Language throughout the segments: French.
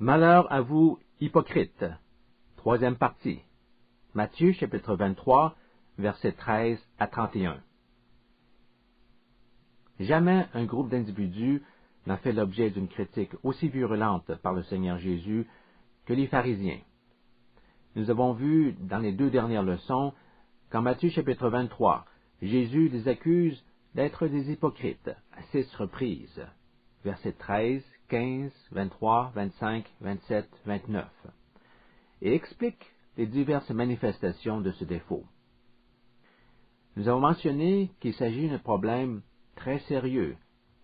Malheur à vous, hypocrites. Troisième partie. Matthieu, chapitre 23, versets 13 à 31. Jamais un groupe d'individus n'a fait l'objet d'une critique aussi virulente par le Seigneur Jésus que les pharisiens. Nous avons vu dans les deux dernières leçons qu'en Matthieu chapitre 23, Jésus les accuse d'être des hypocrites à 6 reprises. Versets 13, 15, 23, 25, 27, 29, et explique les diverses manifestations de ce défaut. Nous avons mentionné qu'il s'agit d'un problème très sérieux,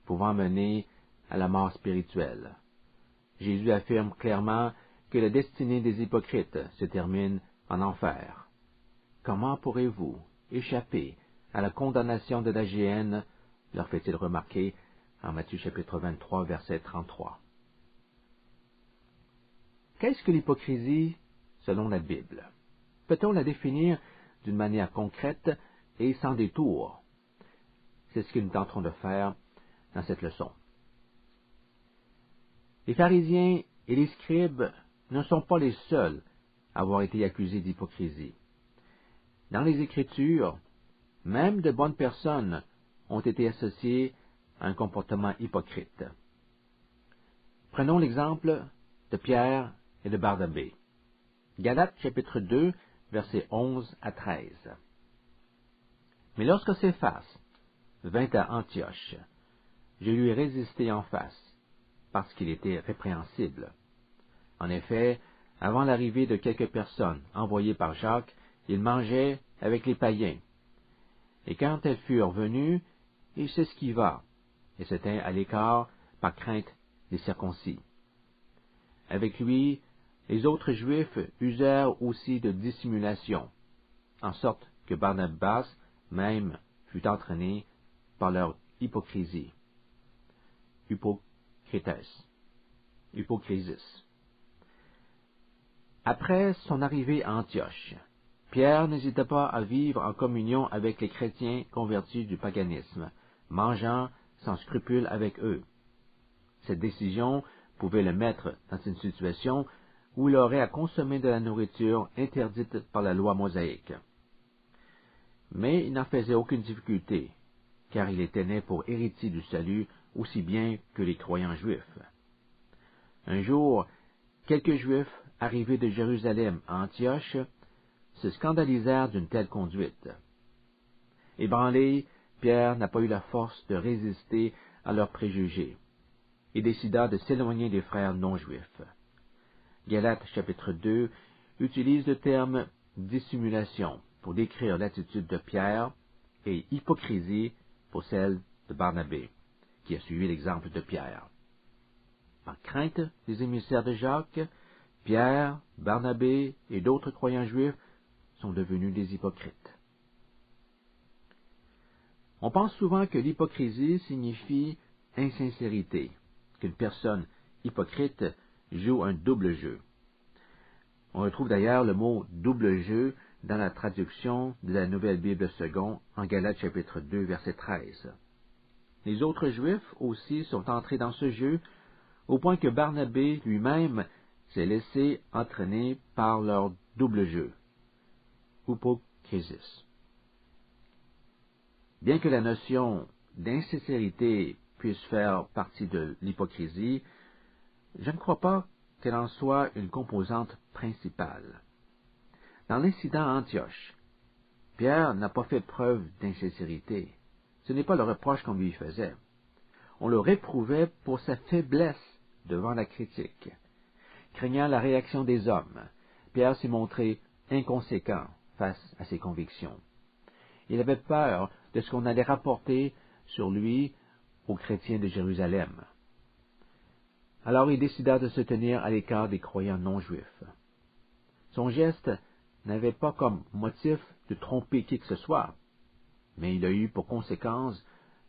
pouvant mener à la mort spirituelle. Jésus affirme clairement que la destinée des hypocrites se termine en enfer. Comment pourrez-vous échapper à la condamnation de la géhenne, leur fait-il remarquer en Matthieu chapitre 23, verset 33. Qu'est-ce que l'hypocrisie selon la Bible? Peut-on la définir d'une manière concrète et sans détour? C'est ce que nous tenterons de faire dans cette leçon. Les pharisiens et les scribes ne sont pas les seuls à avoir été accusés d'hypocrisie. Dans les Écritures, même de bonnes personnes ont été associées à un comportement hypocrite. Prenons l'exemple de Pierre et de Barnabé. Galates chapitre 2, versets 11 à 13. Mais lorsque Céphas vint à Antioche, je lui ai résisté en face, parce qu'il était répréhensible. En effet, avant l'arrivée de quelques personnes envoyées par Jacques, il mangeait avec les païens. Et quand elles furent venues, il s'esquiva, et se tint à l'écart par crainte des circoncis. Avec lui, les autres Juifs usèrent aussi de dissimulation, en sorte que Barnabas même fut entraîné par leur hypocrisie. Hypocrisis. Après son arrivée à Antioche, Pierre n'hésita pas à vivre en communion avec les chrétiens convertis du paganisme, mangeant sans scrupule avec eux. Cette décision pouvait le mettre dans une situation où il aurait à consommer de la nourriture interdite par la loi mosaïque. Mais il n'en faisait aucune difficulté, car il était né pour héritier du salut aussi bien que les croyants juifs. Un jour, quelques Juifs arrivés de Jérusalem à Antioche se scandalisèrent d'une telle conduite. Ébranlé, Pierre n'a pas eu la force de résister à leurs préjugés et décida de s'éloigner des frères non-juifs. Galates chapitre 2 utilise le terme dissimulation pour décrire l'attitude de Pierre et hypocrisie pour celle de Barnabé, qui a suivi l'exemple de Pierre. Par crainte des émissaires de Jacques, Pierre, Barnabé et d'autres croyants juifs sont devenus des hypocrites. On pense souvent que l'hypocrisie signifie insincérité, qu'une personne hypocrite joue un double jeu. On retrouve d'ailleurs le mot double jeu dans la traduction de la Nouvelle Bible seconde en Galates chapitre 2, verset 13. Les autres Juifs aussi sont entrés dans ce jeu, au point que Barnabé lui-même s'est laissé entraîner par leur double jeu. Hypocrisis. Bien que la notion d'insincérité puisse faire partie de l'hypocrisie, je ne crois pas qu'elle en soit une composante principale. Dans l'incident à Antioche, Pierre n'a pas fait preuve d'insincérité. Ce n'est pas le reproche qu'on lui faisait. On le réprouvait pour sa faiblesse devant la critique. Craignant la réaction des hommes, Pierre s'est montré inconséquent face à ses convictions. Il avait peur de ce qu'on allait rapporter sur lui aux chrétiens de Jérusalem. Alors il décida de se tenir à l'écart des croyants non-juifs. Son geste n'avait pas comme motif de tromper qui que ce soit, mais il a eu pour conséquence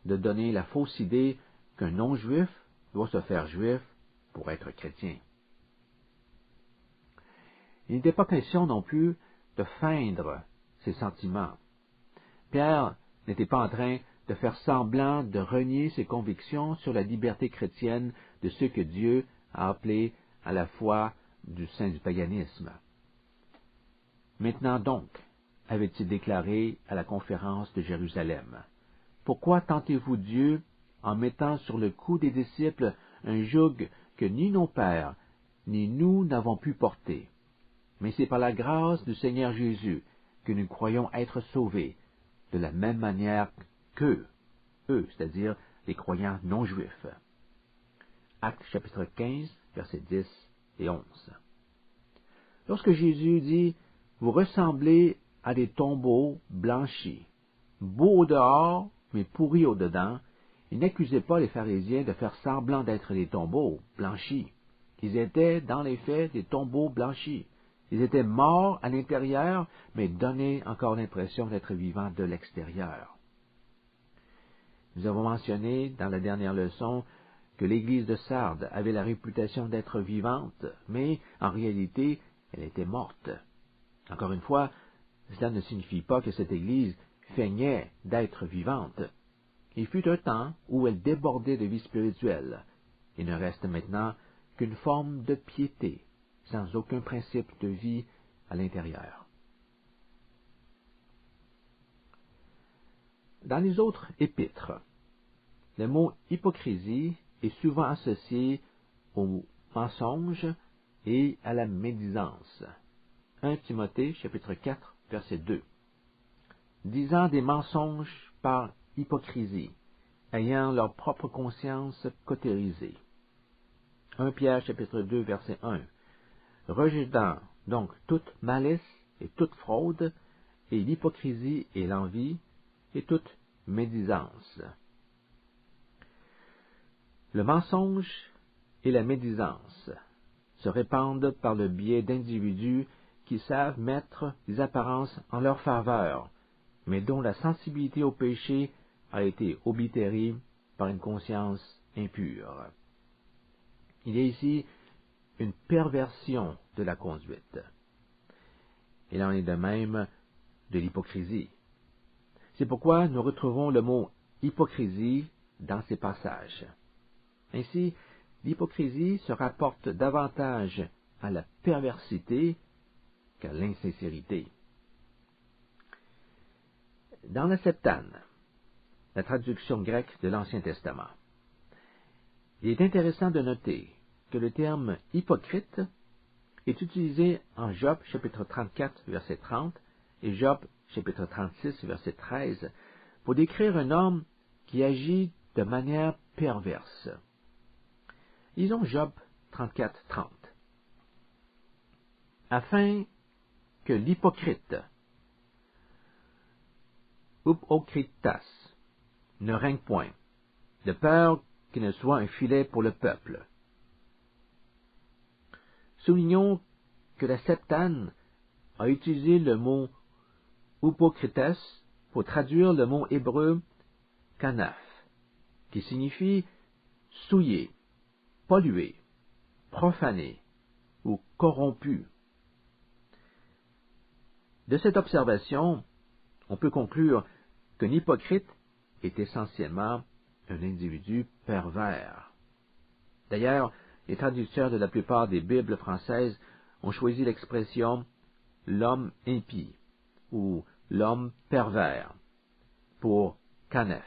de donner la fausse idée qu'un non-juif doit se faire juif pour être chrétien. Il n'était pas question non plus de feindre ses sentiments. Pierre n'était pas en train de faire semblant de renier ses convictions sur la liberté chrétienne de ceux que Dieu a appelés à la foi du sein du paganisme. Maintenant donc, avait-il déclaré à la conférence de Jérusalem, pourquoi tentez-vous Dieu en mettant sur le cou des disciples un joug que ni nos pères, ni nous n'avons pu porter? Mais c'est par la grâce du Seigneur Jésus que nous croyons être sauvés, de la même manière qu'eux, c'est-à-dire les croyants non juifs. Actes chapitre 15, versets 10 et 11. Lorsque Jésus dit « Vous ressemblez à des tombeaux blanchis, beaux au dehors, mais pourris au dedans », il n'accusait pas les pharisiens de faire semblant d'être des tombeaux blanchis. Ils étaient, dans les faits, des tombeaux blanchis. Ils étaient morts à l'intérieur, mais donnaient encore l'impression d'être vivants de l'extérieur. Nous avons mentionné dans la dernière leçon que l'église de Sardes avait la réputation d'être vivante, mais en réalité, elle était morte. Encore une fois, cela ne signifie pas que cette église feignait d'être vivante. Il fut un temps où elle débordait de vie spirituelle. Il ne reste maintenant qu'une forme de piété, sans aucun principe de vie à l'intérieur. Dans les autres épîtres, le mot hypocrisie est souvent associé au mensonge et à la médisance. 1 Timothée, chapitre 4, verset 2. Disant des mensonges par hypocrisie, ayant leur propre conscience cautérisée. 1 Pierre, chapitre 2, verset 1. Rejetant donc toute malice et toute fraude, et l'hypocrisie et l'envie, et toute médisance. Le mensonge et la médisance se répandent par le biais d'individus qui savent mettre des apparences en leur faveur, mais dont la sensibilité au péché a été oblitérée par une conscience impure. Il y a ici une perversion de la conduite. Il en est de même de l'hypocrisie. C'est pourquoi nous retrouvons le mot hypocrisie dans ces passages. Ainsi, l'hypocrisie se rapporte davantage à la perversité qu'à l'insincérité. Dans la Septante, la traduction grecque de l'Ancien Testament, il est intéressant de noter que le terme hypocrite est utilisé en Job chapitre 34 verset 30 et Job chapitre 36 verset 13 pour décrire un homme qui agit de manière perverse. Lisons Job 34, 30. Afin que l'hypocrite, upokritas, ne règne point, de peur qu'il ne soit un filet pour le peuple. Soulignons que la Septante a utilisé le mot upokrites pour traduire le mot hébreu kanaf, qui signifie souillé, pollué, profané ou corrompu. De cette observation, on peut conclure qu'un hypocrite est essentiellement un individu pervers. D'ailleurs, les traducteurs de la plupart des Bibles françaises ont choisi l'expression « l'homme impie » ou « l'homme pervers » pour « kanef ».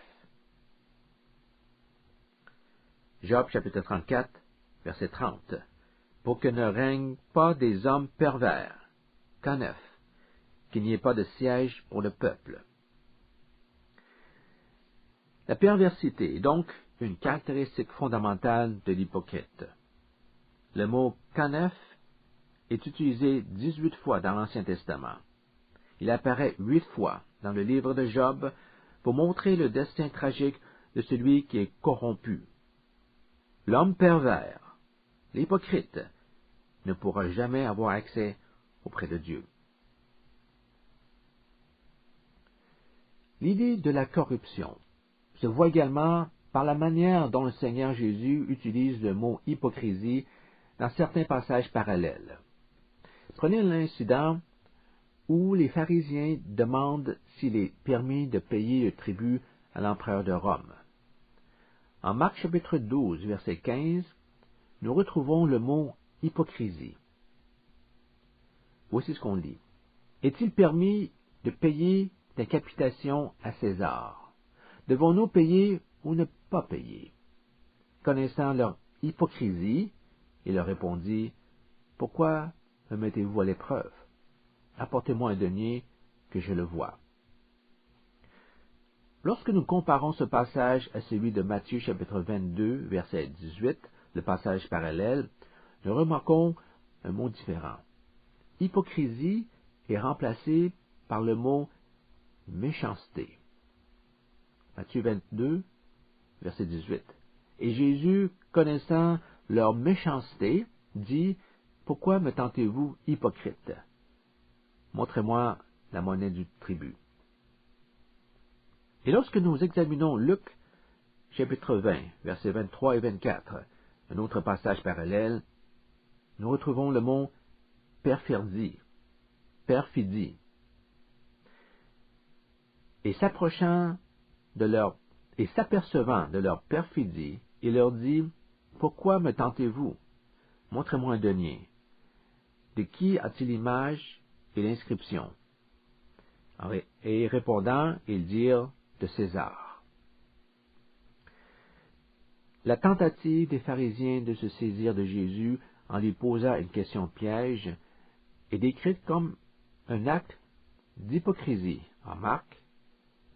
Job chapitre 34, verset 30. « Pour que ne règne pas des hommes pervers, kanef, qu'il n'y ait pas de siège pour le peuple. » La perversité est donc une caractéristique fondamentale de l'hypocrite. Le mot « kanef » est utilisé 18 fois dans l'Ancien Testament. Il apparaît 8 fois dans le livre de Job pour montrer le destin tragique de celui qui est corrompu. L'homme pervers, l'hypocrite, ne pourra jamais avoir accès auprès de Dieu. L'idée de la corruption se voit également par la manière dont le Seigneur Jésus utilise le mot hypocrisie dans certains passages parallèles. Prenez l'incident où les pharisiens demandent s'il est permis de payer le tribut à l'empereur de Rome. En Marc chapitre 12, verset 15, nous retrouvons le mot hypocrisie. Voici ce qu'on lit. Est-il permis de payer des capitations à César? Devons-nous payer ou ne pas payer? Connaissant leur hypocrisie, il leur répondit, pourquoi me mettez-vous à l'épreuve? Apportez-moi un denier que je le voie. Lorsque nous comparons ce passage à celui de Matthieu chapitre 22, verset 18, le passage parallèle, nous remarquons un mot différent. Hypocrisie est remplacé par le mot méchanceté. Matthieu 22, verset 18. Et Jésus, connaissant leur méchanceté, dit, pourquoi me tentez-vous hypocrite? Montrez-moi la monnaie du tribut. Et lorsque nous examinons Luc, chapitre 20, versets 23 et 24, un autre passage parallèle, nous retrouvons le mot perfidie. Et s'apercevant de leur perfidie, il leur dit, pourquoi me tentez-vous? Montrez-moi un denier. De qui a-t-il l'image et l'inscription? Et répondant, ils dirent, de César. La tentative des pharisiens de se saisir de Jésus en lui posant une question piège est décrite comme un acte d'hypocrisie en Marc,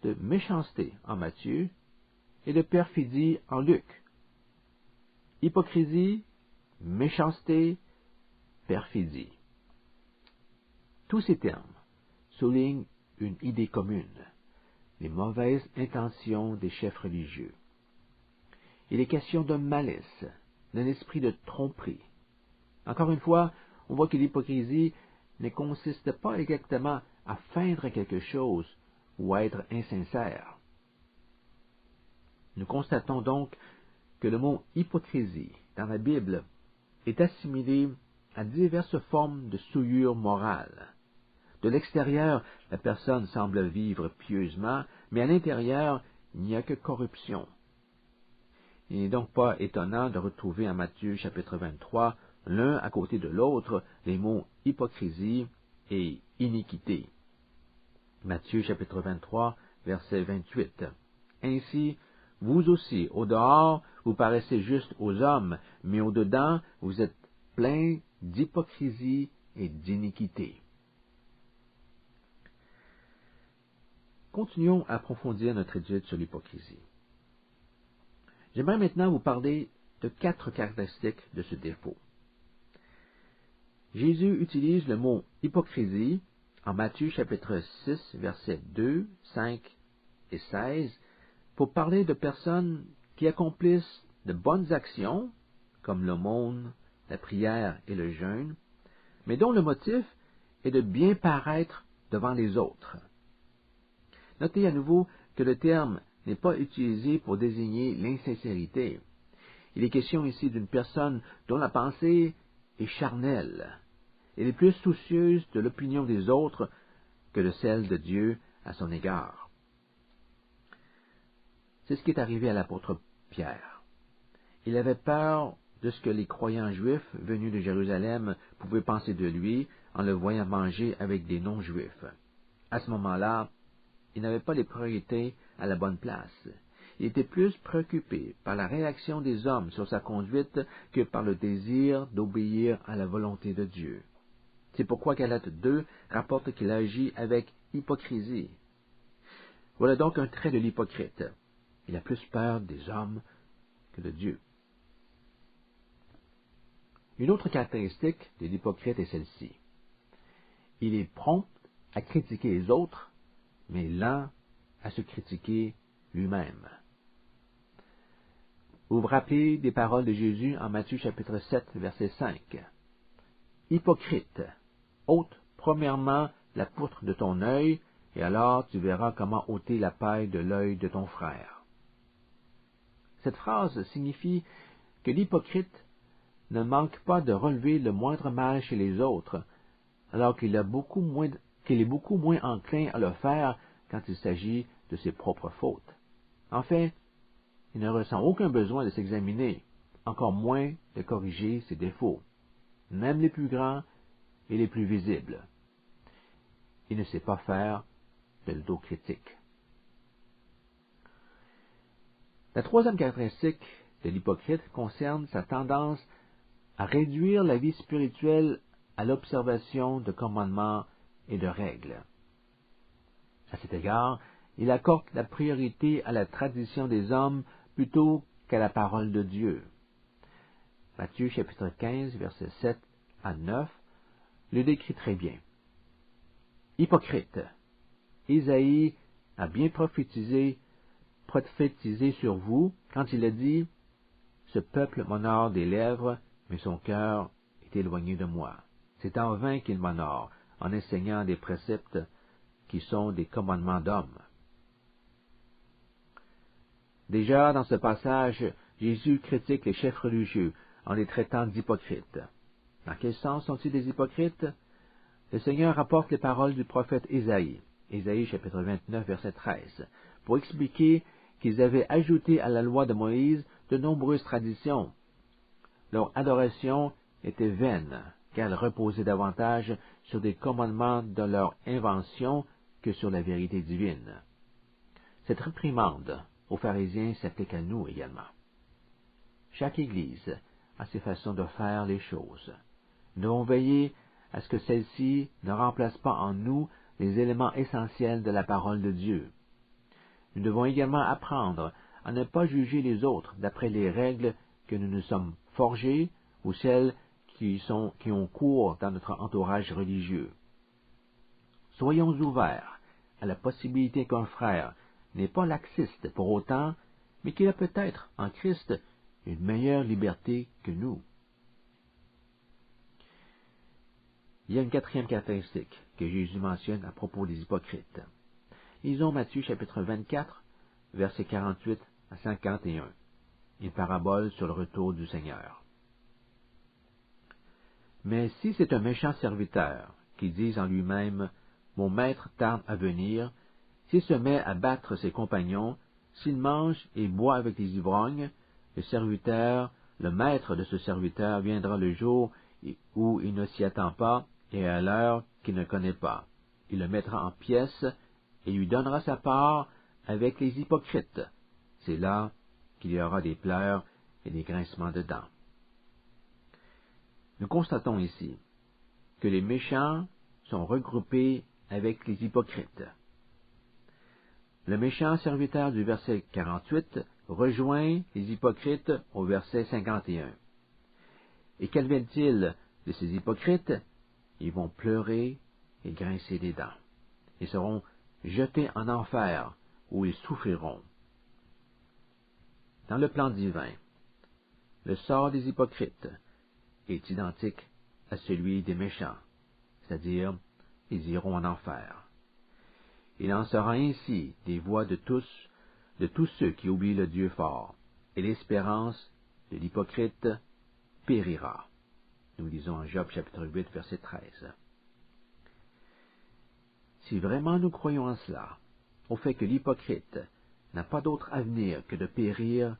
de méchanceté en Matthieu et de perfidie en Luc. Hypocrisie, méchanceté, perfidie. Tous ces termes soulignent une idée commune, les mauvaises intentions des chefs religieux. Il est question d'un malice, d'un esprit de tromperie. Encore une fois, on voit que l'hypocrisie ne consiste pas exactement à feindre quelque chose ou à être insincère. Nous constatons donc que le mot hypocrisie dans la Bible est assimilé à diverses formes de souillure morale. De l'extérieur, la personne semble vivre pieusement, mais à l'intérieur, il n'y a que corruption. Il n'est donc pas étonnant de retrouver en Matthieu chapitre 23, l'un à côté de l'autre, les mots hypocrisie et iniquité. Matthieu chapitre 23, verset 28. Ainsi, vous aussi, au dehors, vous paraissez juste aux hommes, mais au dedans, vous êtes pleins d'hypocrisie et d'iniquité. Continuons à approfondir notre étude sur l'hypocrisie. J'aimerais maintenant vous parler de 4 caractéristiques de ce défaut. Jésus utilise le mot hypocrisie en Matthieu chapitre 6, versets 2, 5 et 16 pour parler de personnes qui accomplissent de bonnes actions, comme l'aumône, la prière et le jeûne, mais dont le motif est de bien paraître devant les autres. Notez à nouveau que le terme n'est pas utilisé pour désigner l'insincérité. Il est question ici d'une personne dont la pensée est charnelle. Elle est plus soucieuse de l'opinion des autres que de celle de Dieu à son égard. C'est ce qui est arrivé à l'apôtre Pierre. Il avait peur de ce que les croyants juifs venus de Jérusalem pouvaient penser de lui en le voyant manger avec des non-juifs. À ce moment-là, il n'avait pas les priorités à la bonne place. Il était plus préoccupé par la réaction des hommes sur sa conduite que par le désir d'obéir à la volonté de Dieu. C'est pourquoi Galates 2 rapporte qu'il agit avec hypocrisie. Voilà donc un trait de l'hypocrite. Il a plus peur des hommes que de Dieu. Une autre caractéristique de l'hypocrite est celle-ci. Il est prompt à critiquer les autres, mais lent à se critiquer lui-même. Vous vous rappelez des paroles de Jésus en Matthieu chapitre 7, verset 5. Hypocrite, ôte premièrement la poutre de ton œil, et alors tu verras comment ôter la paille de l'œil de ton frère. Cette phrase signifie que l'hypocrite ne manque pas de relever le moindre mal chez les autres, alors qu'il est beaucoup moins enclin à le faire quand il s'agit de ses propres fautes. En fait, il ne ressent aucun besoin de s'examiner, encore moins de corriger ses défauts. même les plus grands et les plus visibles. Il ne sait pas faire de l'autocritique. La troisième caractéristique de l'hypocrite concerne sa tendance à réduire la vie spirituelle à l'observation de commandements et de règles. À cet égard, il accorde la priorité à la tradition des hommes plutôt qu'à la parole de Dieu. Matthieu chapitre 15, versets 7 à 9, le décrit très bien. Hypocrite, Isaïe a bien prophétisé sur vous quand il a dit « Ce peuple m'honore des lèvres, mais son cœur est éloigné de moi. C'est en vain qu'il m'honore, en enseignant des préceptes qui sont des commandements d'hommes. » Déjà, dans ce passage, Jésus critique les chefs religieux en les traitant d'hypocrites. Dans quel sens sont-ils des hypocrites? Le Seigneur rapporte les paroles du prophète Isaïe, Isaïe chapitre 29, verset 13, pour expliquer qu'ils avaient ajouté à la loi de Moïse de nombreuses traditions. Leur adoration était vaine, car elle reposait davantage sur des commandements de leur invention que sur la vérité divine. Cette réprimande aux pharisiens s'applique à nous également. Chaque Église a ses façons de faire les choses. Nous devons veiller à ce que celle-ci ne remplace pas en nous les éléments essentiels de la parole de Dieu. Nous devons également apprendre à ne pas juger les autres d'après les règles que nous nous sommes forgées ou celles qui ont cours dans notre entourage religieux. Soyons ouverts à la possibilité qu'un frère n'est pas laxiste pour autant, mais qu'il a peut-être en Christ une meilleure liberté que nous. Il y a une quatrième caractéristique que Jésus mentionne à propos des hypocrites. Lisons Matthieu chapitre 24, versets 48 à 51, une parabole sur le retour du Seigneur. Mais si c'est un méchant serviteur qui dit en lui-même « Mon maître tarde à venir », s'il se met à battre ses compagnons, s'il mange et boit avec les ivrognes, le maître de ce serviteur viendra le jour où il ne s'y attend pas et à l'heure qu'il ne connaît pas. Il le mettra en pièces et lui donnera sa part avec les hypocrites. C'est là qu'il y aura des pleurs et des grincements de dents. Nous constatons ici que les méchants sont regroupés avec les hypocrites. Le méchant serviteur du verset 48 rejoint les hypocrites au verset 51. Et qu'adviennent-ils de ces hypocrites? Ils vont pleurer et grincer des dents. Ils seront jetés en enfer où ils souffriront. Dans le plan divin, le sort des hypocrites est identique à celui des méchants, c'est-à-dire ils iront en enfer. Il en sera ainsi des voix de tous ceux qui oublient le Dieu fort, et l'espérance de l'hypocrite périra. Nous lisons en Job chapitre 8, verset 13. Si vraiment nous croyons en cela, au fait que l'hypocrite n'a pas d'autre avenir que de périr,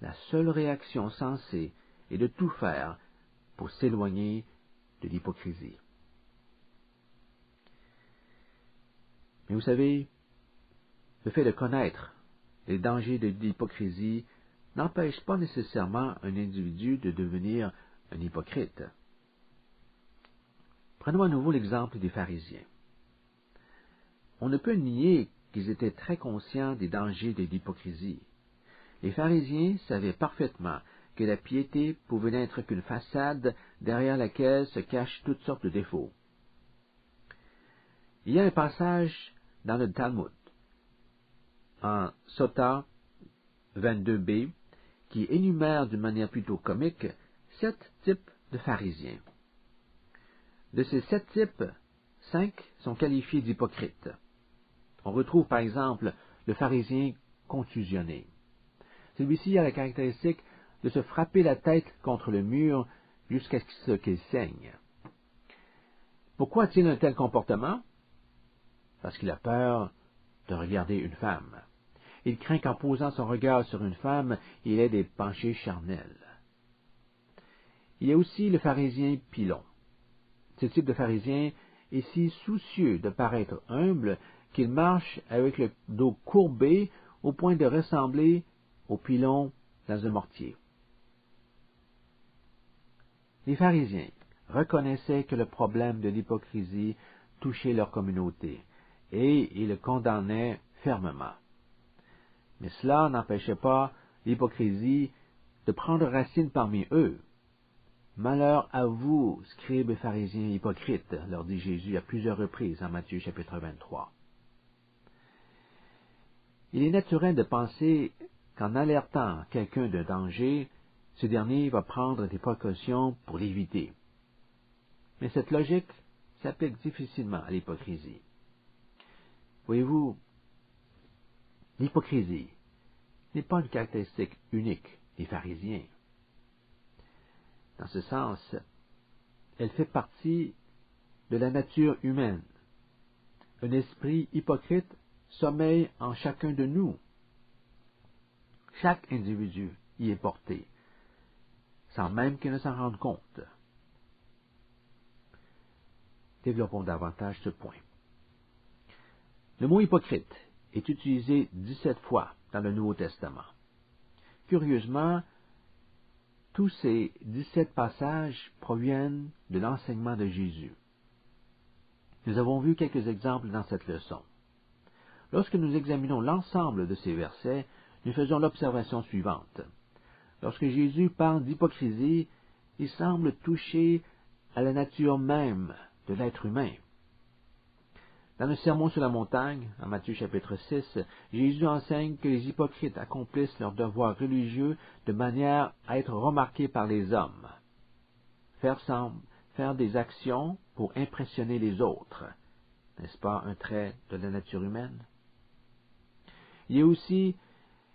la seule réaction sensée est de tout faire pour s'éloigner de l'hypocrisie. Mais vous savez, le fait de connaître les dangers de l'hypocrisie n'empêche pas nécessairement un individu de devenir un hypocrite. Prenons à nouveau l'exemple des pharisiens. On ne peut nier qu'ils étaient très conscients des dangers de l'hypocrisie. Les pharisiens savaient parfaitement que la piété pouvait n'être qu'une façade derrière laquelle se cachent toutes sortes de défauts. Il y a un passage dans le Talmud, en Sota 22b, qui énumère d'une manière plutôt comique 7 types de pharisiens. De ces 7 types, 5 sont qualifiés d'hypocrites. On retrouve par exemple le pharisien contusionné. Celui-ci a la caractéristique de se frapper la tête contre le mur jusqu'à ce qu'il saigne. Pourquoi a-t-il un tel comportement? Parce qu'il a peur de regarder une femme. Il craint qu'en posant son regard sur une femme, il ait des pensées charnelles. Il y a aussi le pharisien pilon. Ce type de pharisien est si soucieux de paraître humble qu'il marche avec le dos courbé au point de ressembler au pilon dans un mortier. Les pharisiens reconnaissaient que le problème de l'hypocrisie touchait leur communauté, et ils le condamnaient fermement. Mais cela n'empêchait pas l'hypocrisie de prendre racine parmi eux. Malheur à vous, scribes et pharisiens hypocrites, leur dit Jésus à plusieurs reprises en Matthieu chapitre 23. Il est naturel de penser qu'en alertant quelqu'un d'un danger, ce dernier va prendre des précautions pour l'éviter. Mais cette logique s'applique difficilement à l'hypocrisie. Voyez-vous, l'hypocrisie n'est pas une caractéristique unique des pharisiens. Dans ce sens, elle fait partie de la nature humaine. Un esprit hypocrite sommeille en chacun de nous. Chaque individu y est porté, sans même qu'il ne s'en rende compte. Développons davantage ce point. Le mot hypocrite est utilisé 17 fois dans le Nouveau Testament. Curieusement, tous ces 17 passages proviennent de l'enseignement de Jésus. Nous avons vu quelques exemples dans cette leçon. Lorsque nous examinons l'ensemble de ces versets, nous faisons l'observation suivante. Lorsque Jésus parle d'hypocrisie, il semble toucher à la nature même de l'être humain. Dans le Sermon sur la montagne, en Matthieu chapitre 6, Jésus enseigne que les hypocrites accomplissent leur devoir religieux de manière à être remarqués par les hommes. Faire des actions pour impressionner les autres, n'est-ce pas un trait de la nature humaine? Il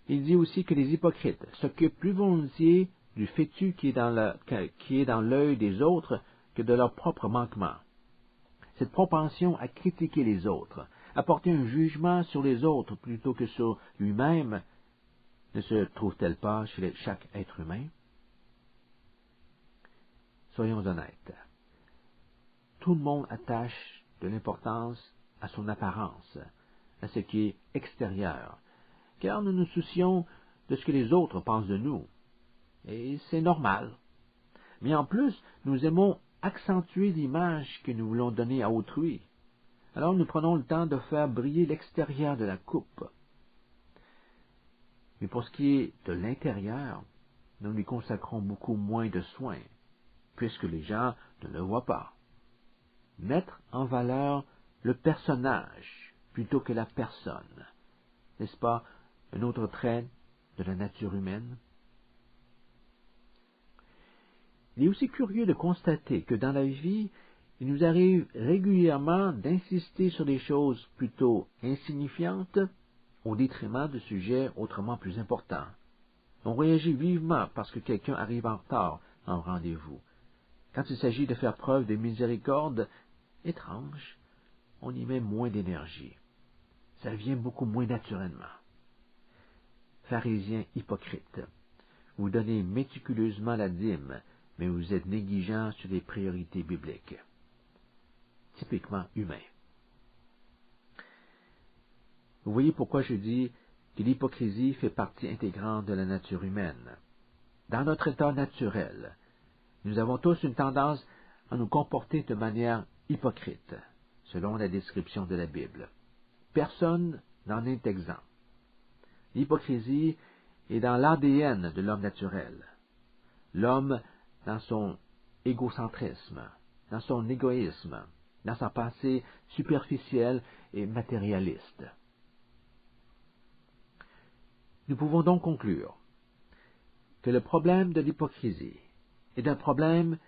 dit aussi que les hypocrites s'occupent plus volontiers du fétu qui est dans l'œil des autres que de leur propre manquement. Cette propension à critiquer les autres, à porter un jugement sur les autres plutôt que sur lui-même, ne se trouve-t-elle pas chez chaque être humain? Soyons honnêtes. Tout le monde attache de l'importance à son apparence, à ce qui est extérieur, car nous nous soucions de ce que les autres pensent de nous. Et c'est normal. Mais en plus, nous aimons accentuer l'image que nous voulons donner à autrui. Alors nous prenons le temps de faire briller l'extérieur de la coupe. Mais pour ce qui est de l'intérieur, nous lui consacrons beaucoup moins de soins, puisque les gens ne le voient pas. Mettre en valeur le personnage plutôt que la personne, n'est-ce pas un autre trait de la nature humaine? Il est aussi curieux de constater que dans la vie, il nous arrive régulièrement d'insister sur des choses plutôt insignifiantes au détriment de sujets autrement plus importants. On réagit vivement parce que quelqu'un arrive en retard à un rendez-vous. Quand il s'agit de faire preuve de miséricorde, étrange, on y met moins d'énergie. Ça vient beaucoup moins naturellement. Pharisiens hypocrites, vous donnez méticuleusement la dîme, mais vous êtes négligent sur les priorités bibliques. Typiquement humain. Vous voyez pourquoi je dis que l'hypocrisie fait partie intégrante de la nature humaine. Dans notre état naturel, nous avons tous une tendance à nous comporter de manière hypocrite, selon la description de la Bible. Personne n'en est exempt. L'hypocrisie est dans l'ADN de l'homme naturel. L'homme dans son égocentrisme, dans son égoïsme, dans sa pensée superficielle et matérialiste. Nous pouvons donc conclure que le problème de l'hypocrisie est un problème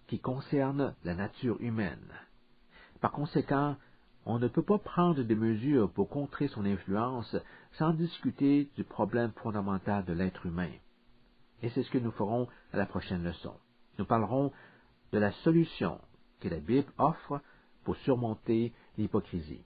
qui concerne la nature humaine. Par conséquent, on ne peut pas prendre des mesures pour contrer son influence sans discuter du problème fondamental de l'être humain. Et c'est ce que nous ferons à la prochaine leçon. Nous parlerons de la solution que la Bible offre pour surmonter l'hypocrisie.